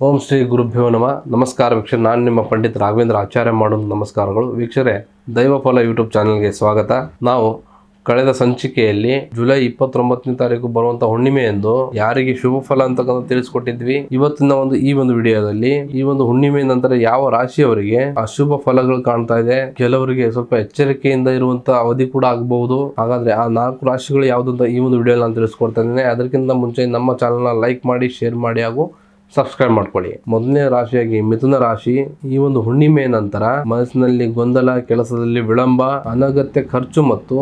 ಓಂ ಶ್ರೀ ಗುರುಭ್ಯೋ ನಮಃ. ನಮಸ್ಕಾರ ವೀಕ್ಷಕರೇ, ನಾನು ನಿಮ್ಮ ಪಂಡಿತ ರಾಘವೇಂದ್ರ ಆಚಾರ್ಯ ಮಾಡೋದು ನಮಸ್ಕಾರಗಳು. ವೀಕ್ಷಕರೇ, ದೈವಫಲ ಯೂಟ್ಯೂಬ್ ಚಾನಲ್ಗೆ ಸ್ವಾಗತ. ನಾವು ಕಳೆದ ಸಂಚಿಕೆಯಲ್ಲಿ ಜುಲೈ 29ನೇ ತಾರೀಕು ಬರುವಂತ ಹುಣ್ಣಿಮೆಯಂದು ಯಾರಿಗೆ ಶುಭ ಫಲ ಅಂತಕ್ಕಂಥ ತಿಳಿಸ್ಕೊಟ್ಟಿದ್ವಿ. ಇವತ್ತಿನ ಈ ಒಂದು ವಿಡಿಯೋದಲ್ಲಿ ಈ ಒಂದು ಹುಣ್ಣಿಮೆ ನಂತರ ಯಾವ ರಾಶಿಯವರಿಗೆ ಅಶುಭ ಫಲಗಳು ಕಾಣ್ತಾ ಇದೆ, ಕೆಲವರಿಗೆ ಸ್ವಲ್ಪ ಎಚ್ಚರಿಕೆಯಿಂದ ಇರುವಂತ ಅವಧಿ ಕೂಡ ಆಗಬಹುದು. ಹಾಗಾದ್ರೆ ಆ 4 ರಾಶಿಗಳು ಯಾವ್ದಂತ ಈ ಒಂದು ವಿಡಿಯೋ ನಾನು ತಿಳಿಸ್ಕೊಡ್ತಾ ಇದ್ದೇನೆ. ಅದಕ್ಕಿಂತ ಮುಂಚೆ ನಮ್ಮ ಚಾನಲ್ನ ಲೈಕ್ ಮಾಡಿ, ಶೇರ್ ಮಾಡಿ ಹಾಗೂ ಸಬ್ಸ್ಕ್ರೈಬ್ ಮಾಡ್ಕೊಳ್ಳಿ. ಮೊದಲನೇ ರಾಶಿಯಾಗಿ ಮಿಥುನ ರಾಶಿ. ಈ ಒಂದು ಹುಣ್ಣಿಮೆ ನಂತರ ಮನಸ್ಸಿನಲ್ಲಿ ಗೊಂದಲ, ಕೆಲಸದಲ್ಲಿ ವಿಳಂಬ, ಅನಗತ್ಯ ಖರ್ಚು ಮತ್ತು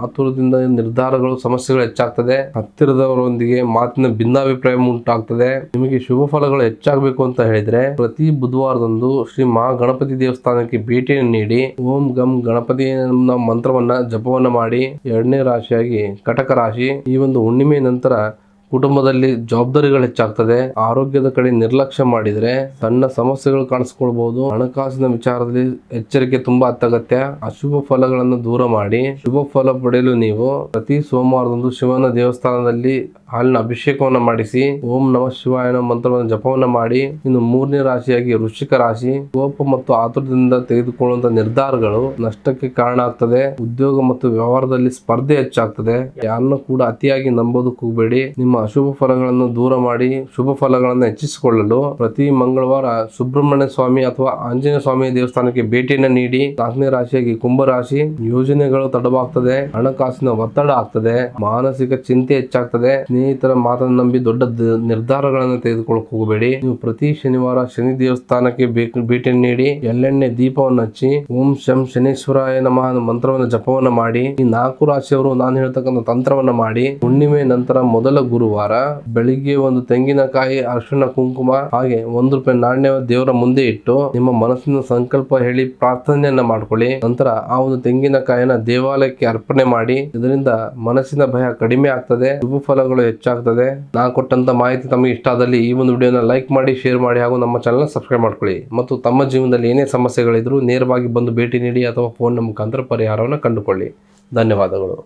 ಆತುರದಿಂದ ನಿರ್ಧಾರಗಳು, ಸಮಸ್ಯೆಗಳು ಹೆಚ್ಚಾಗ್ತದೆ. ಹತ್ತಿರದವರೊಂದಿಗೆ ಮಾತಿನ ಭಿನ್ನಾಭಿಪ್ರಾಯ ಉಂಟಾಗ್ತದೆ. ನಿಮಗೆ ಶುಭ ಫಲಗಳು ಹೆಚ್ಚಾಗಬೇಕು ಅಂತ ಹೇಳಿದ್ರೆ ಪ್ರತಿ ಬುಧವಾರದಂದು ಶ್ರೀ ಮಹಾಗಣಪತಿ ದೇವಸ್ಥಾನಕ್ಕೆ ಭೇಟಿಯನ್ನು ನೀಡಿ ಓಂ ಗಂ ಗಣಪತಿ ಮಂತ್ರವನ್ನ ಜಪವನ್ನ ಮಾಡಿ. ಎರಡನೇ ರಾಶಿಯಾಗಿ ಕಟಕ ರಾಶಿ. ಈ ಒಂದು ಹುಣ್ಣಿಮೆ ನಂತರ ಕುಟುಂಬದಲ್ಲಿ ಜವಾಬ್ದಾರಿಗಳು ಹೆಚ್ಚಾಗ್ತದೆ. ಆರೋಗ್ಯದ ಕಡೆ ನಿರ್ಲಕ್ಷ್ಯ ಮಾಡಿದ್ರೆ ಸಣ್ಣ ಸಮಸ್ಯೆಗಳು ಕಾಣಿಸ್ಕೊಳ್ಬಹುದು. ಹಣಕಾಸಿನ ವಿಚಾರದಲ್ಲಿ ಎಚ್ಚರಿಕೆ ತುಂಬಾ ಅತ್ಯಗತ್ಯ. ಅಶುಭ ಫಲಗಳನ್ನು ದೂರ ಮಾಡಿ ಶುಭ ಫಲ ಪಡೆಯಲು ನೀವು ಪ್ರತಿ ಸೋಮವಾರದಂದು ಶಿವನ ದೇವಸ್ಥಾನದಲ್ಲಿ ಹಾಲಿನ ಅಭಿಷೇಕವನ್ನ ಮಾಡಿಸಿ ಓಂ ನಮಃ ಶಿವಾಯ ಮಂತ್ರವನ್ನು ಜಪವನ್ನ ಮಾಡಿ. ಇನ್ನು ಮೂರನೇ ರಾಶಿಯಾಗಿ ವೃಶ್ಚಿಕ ರಾಶಿ. ಕೋಪ ಮತ್ತು ಆತುರದಿಂದ ತೆಗೆದುಕೊಳ್ಳುವಂತ ನಿರ್ಧಾರಗಳು ನಷ್ಟಕ್ಕೆ ಕಾರಣ ಆಗ್ತದೆ. ಉದ್ಯೋಗ ಮತ್ತು ವ್ಯವಹಾರದಲ್ಲಿ ಸ್ಪರ್ಧೆ ಹೆಚ್ಚಾಗ್ತದೆ. ಯಾರನ್ನು ಕೂಡ ಅತಿಯಾಗಿ ನಂಬೋದಕ್ಕೆ ಹೋಗಬೇಡಿ. ನಿಮ್ಮ ಅಶುಭ ಫಲಗಳನ್ನು ದೂರ ಮಾಡಿ ಶುಭ ಫಲಗಳನ್ನು ಹೆಚ್ಚಿಸಿಕೊಳ್ಳಲು ಪ್ರತಿ ಮಂಗಳವಾರ ಸುಬ್ರಹ್ಮಣ್ಯ ಸ್ವಾಮಿ ಅಥವಾ ಆಂಜನೇಯ ಸ್ವಾಮಿ ದೇವಸ್ಥಾನಕ್ಕೆ ಭೇಟಿಯನ್ನು ನೀಡಿ. 4ನೇ ರಾಶಿಯಾಗಿ ಕುಂಭರಾಶಿ. ಯೋಜನೆಗಳು ತಡವಾಗ್ತದೆ, ಹಣಕಾಸಿನ ಒತ್ತಡ ಆಗ್ತದೆ, ಮಾನಸಿಕ ಚಿಂತೆ ಹೆಚ್ಚಾಗ್ತದೆ. ಸ್ನೇಹಿತರ ಮಾತನ್ನು ನಂಬಿ ದೊಡ್ಡ ನಿರ್ಧಾರಗಳನ್ನು ತೆಗೆದುಕೊಳ್ಳಕ್ಕೆ ಹೋಗಬೇಡಿ. ನೀವು ಪ್ರತಿ ಶನಿವಾರ ಶನಿ ದೇವಸ್ಥಾನಕ್ಕೆ ಭೇಟಿಯನ್ನು ನೀಡಿ ಎಳ್ಳೆಣ್ಣೆ ದೀಪವನ್ನು ಹಚ್ಚಿ ಓಂ ಶಂ ಶನೇಶ್ವರಾಯ ನಮಃ ಮಂತ್ರವನ್ನು ಜಪವನ್ನ ಮಾಡಿ. ಈ 4 ರಾಶಿಯವರು ನಾನು ಹೇಳ್ತಕ್ಕಂಥ ತಂತ್ರವನ್ನ ಮಾಡಿ ಹುಣ್ಣಿಮೆ ನಂತರ ಮೊದಲ ಗುರುವಾರ ಬೆಳಿಗ್ಗೆ ಒಂದು ತೆಂಗಿನಕಾಯಿ, ಅರಿಶಿಣ, ಕುಂಕುಮ ಹಾಗೆ ₹1 ನಾಣ್ಯ ದೇವರ ಮುಂದೆ ಇಟ್ಟು ನಿಮ್ಮ ಮನಸ್ಸಿನ ಸಂಕಲ್ಪ ಹೇಳಿ ಪ್ರಾರ್ಥನೆಯನ್ನ ಮಾಡ್ಕೊಳ್ಳಿ. ನಂತರ ಆ ಒಂದು ತೆಂಗಿನಕಾಯಿನ ದೇವಾಲಯಕ್ಕೆ ಅರ್ಪಣೆ ಮಾಡಿ. ಇದರಿಂದ ಮನಸ್ಸಿನ ಭಯ ಕಡಿಮೆ ಆಗ್ತದೆ, ಶುಭ ಫಲಗಳು ಹೆಚ್ಚಾಗ್ತದೆ. ನಾನು ಕೊಟ್ಟಂತ ಮಾಹಿತಿ ತಮಗೆ ಇಷ್ಟ ಆದಲ್ಲಿ ಈ ಒಂದು ವಿಡಿಯೋನ ಲೈಕ್ ಮಾಡಿ, ಶೇರ್ ಮಾಡಿ ಹಾಗೂ ನಮ್ಮ ಚಾನಲ್ ಸಬ್ಸ್ಕ್ರೈಬ್ ಮಾಡ್ಕೊಳ್ಳಿ. ಮತ್ತು ತಮ್ಮ ಜೀವನದಲ್ಲಿ ಏನೇ ಸಮಸ್ಯೆಗಳಿದ್ರು ನೇರವಾಗಿ ಬಂದು ಭೇಟಿ ನೀಡಿ ಅಥವಾ ಫೋನ್ ಮುಖಾಂತರ ಪರಿಹಾರವನ್ನು ಕಂಡುಕೊಳ್ಳಿ. ಧನ್ಯವಾದಗಳು.